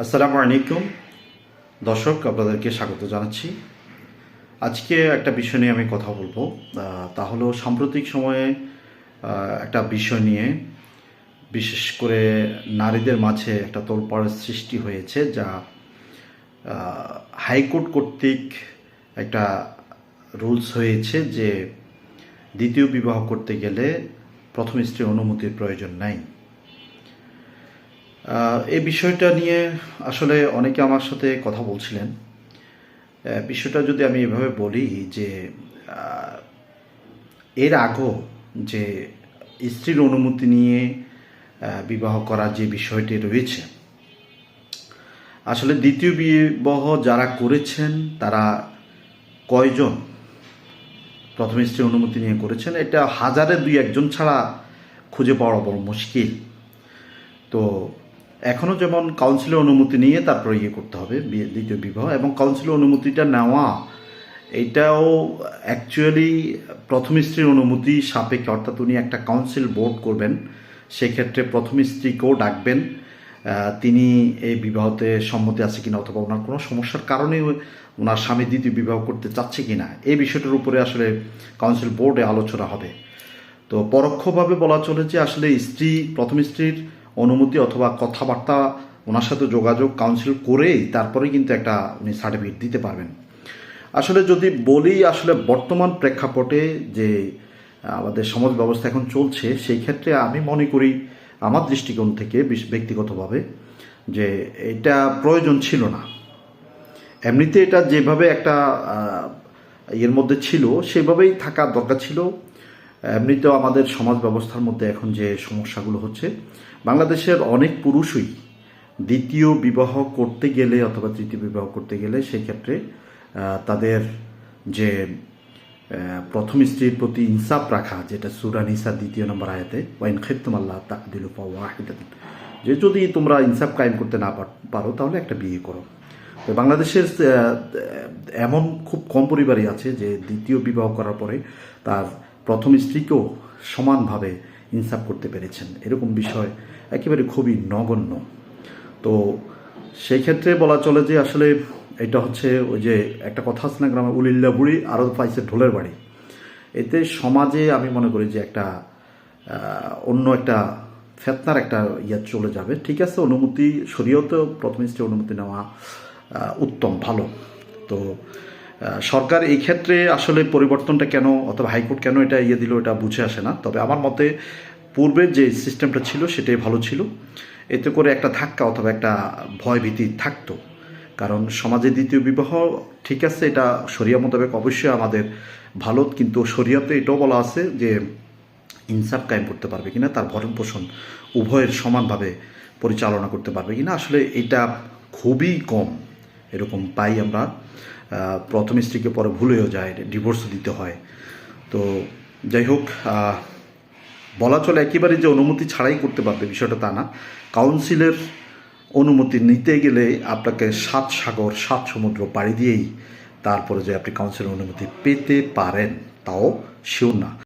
আসসালামু আলাইকুম দর্শক, আপনাদেরকে স্বাগত জানাচ্ছি। আজকে একটা বিষয় নিয়ে আমি কথা বলবো। তা হলো সাম্প্রতিক সময়ে একটা বিষয় নিয়ে, বিশেষ করে নারীদের মাঝে একটা তোলপাড়ের সৃষ্টি হয়েছে, যা হাইকোর্ট কর্তৃক একটা রুলস হয়েছে যে দ্বিতীয় বিবাহ করতে গেলে প্রথম স্ত্রীর অনুমতির প্রয়োজন নাই। এই বিষয়টা নিয়ে আসলে অনেকে আমার সাথে কথা বলছিলেন। বিষয়টা যদি আমি এভাবে বলি যে এর আগেও যে স্ত্রীর অনুমতি নিয়ে বিবাহ করার যে বিষয়টি রয়েছে, আসলে দ্বিতীয় বিবাহ যারা করেছেন তারা কয়জন প্রথম স্ত্রীর অনুমতি নিয়ে করেছেন, এটা হাজারে দুই একজন ছাড়া খুঁজে পাওয়া বড় মুশকিল। তো এখনও যেমন কাউন্সিলের অনুমতি নিয়ে তারপরে করতে হবে দ্বিতীয় বিবাহ, এবং কাউন্সিলের অনুমতিটা নেওয়া এটাও অ্যাকচুয়ালি প্রথম স্ত্রীর অনুমতি সাপেক্ষে, অর্থাৎ উনি একটা কাউন্সিল বোর্ড করবেন, সেক্ষেত্রে প্রথম স্ত্রীকেও ডাকবেন, তিনি এই বিবাহতে সম্মতি আছে কিনা, অথবা ওনার কোনো সমস্যার কারণে ওনার স্বামী দ্বিতীয় বিবাহ করতে চাচ্ছে কিনা, এই বিষয়টার উপরে আসলে কাউন্সিল বোর্ডে আলোচনা হবে। তো পরোক্ষভাবে বলা চলে যে আসলে প্রথম স্ত্রীর অনুমতি অথবা কথাবার্তা, ওনার সাথে যোগাযোগ কাউন্সিল করেই তারপরে কিন্তু একটা উনি সার্টিফিকেট দিতে পারবেন। আসলে যদি বলি, আসলে বর্তমান প্রেক্ষাপটে যে আমাদের সমাজ ব্যবস্থা এখন চলছে, সেই ক্ষেত্রে আমি মনে করি আমার দৃষ্টিকোণ থেকে ব্যক্তিগতভাবে যে এটা প্রয়োজন ছিল না। এমনিতে এটা যেভাবে একটা এর মধ্যে ছিল সেভাবেই থাকা দরকার ছিল। এমনিতেও আমাদের সমাজ ব্যবস্থার মধ্যে এখন যে সমস্যাগুলো হচ্ছে, বাংলাদেশের অনেক পুরুষই দ্বিতীয় বিবাহ করতে গেলে অথবা তৃতীয় বিবাহ করতে গেলে সেই ক্ষেত্রে তাদের যে প্রথম স্ত্রীর প্রতি ইনসাফ রাখা, যেটা সূরা নিসা 2 নম্বর আয়াতে ওয়াইন খিফতুম আল্লাহ তা'দিলু ফাওয়াহিদাতান, যে যদি তোমরা ইনসাফ কায়েম করতে না পারো তাহলে একটা বিয়ে করো। তো বাংলাদেশের এমন খুব কম পরিবারই আছে যে দ্বিতীয় বিবাহ করার পরে তার প্রথম স্ত্রীকেও সমানভাবে ইনসাফ করতে পেরেছেন, এরকম বিষয় একেবারে খুবই নগণ্য। তো সেই ক্ষেত্রে বলা চলে যে আসলে এটা হচ্ছে ওই যে একটা কথা আছে না, গ্রামে উলিল্লা বুড়ি আরও পাইছে ঢোলের বাড়ি। এতে সমাজে আমি মনে করি যে একটা অন্য একটা ফেতনার একটা চলে যাবে। ঠিক আছে, অনুমতি শরীয়তেও প্রথম স্ত্রীর অনুমতি নেওয়া উত্তম, ভালো। তো সরকার এই ক্ষেত্রে আসলে পরিবর্তনটা কেন, অথবা হাইকোর্ট কেন এটা দিল, এটা বুঝে আসে না। তবে আমার মতে পূর্বের যে সিস্টেমটা ছিল সেটাই ভালো ছিল। এতে করে একটা ধাক্কা অথবা একটা ভয় ভীতি থাকতো। কারণ সমাজে দ্বিতীয় বিবাহ ঠিক আছে, এটা শরিয়া মোতাবেক অবশ্যই আমাদের ভালো, কিন্তু শরিয়াতে এটাও বলা আছে যে ইনসাফ কায়েম করতে পারবে কিনা, তার ভরণ পোষণ উভয়ের সমানভাবে পরিচালনা করতে পারবে কিনা। আসলে এটা খুবই কম এরকম পাই আমরা। প্রথম স্ত্রীকে পরে ভুলেও যায়, ডিভোর্স দিতে হয়। তো যাই হোক, বলা চলে একেবারে যে অনুমতি ছাড়াই করতে পারবে বিষয়টা তা না। কাউন্সিলের অনুমতি নিতে গেলে আপনাকে 7 সাগর 7 সমুদ্র পাড়ি দিয়েই তারপরে যে আপনি কাউন্সিলের অনুমতি পেতে পারেন, তাও শিওর না।